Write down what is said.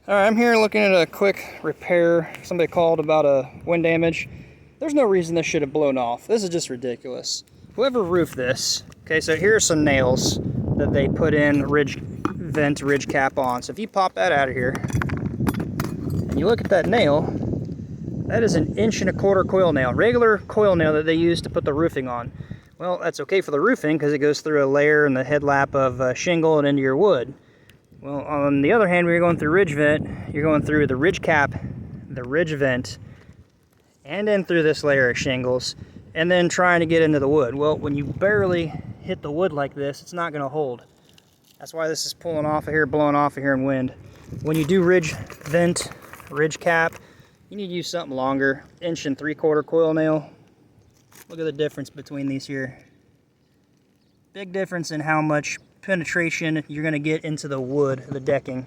Alright, I'm here looking at a quick repair. Somebody called about a wind damage. There's no reason this should have blown off. This is just ridiculous. Whoever roofed this, okay, so here's some nails that they put in ridge cap on. So if you pop that out of here, and you look at that nail, that is an 1.25" coil nail. Regular coil nail that they use to put the roofing on. Well, that's okay for the roofing because it goes through a layer in the headlap of shingle and into your wood. Well, on the other hand, when you're going through ridge vent, you're going through the ridge cap, the ridge vent, and then through this layer of shingles, and then trying to get into the wood. Well, when you barely hit the wood like this, it's not going to hold. That's why this is pulling off of here, blowing off of here in wind. When you do ridge vent, ridge cap, you need to use something longer. 1.75" coil nail. Look at the difference between these here. Big difference in how much penetration you're going to get into the wood, the decking.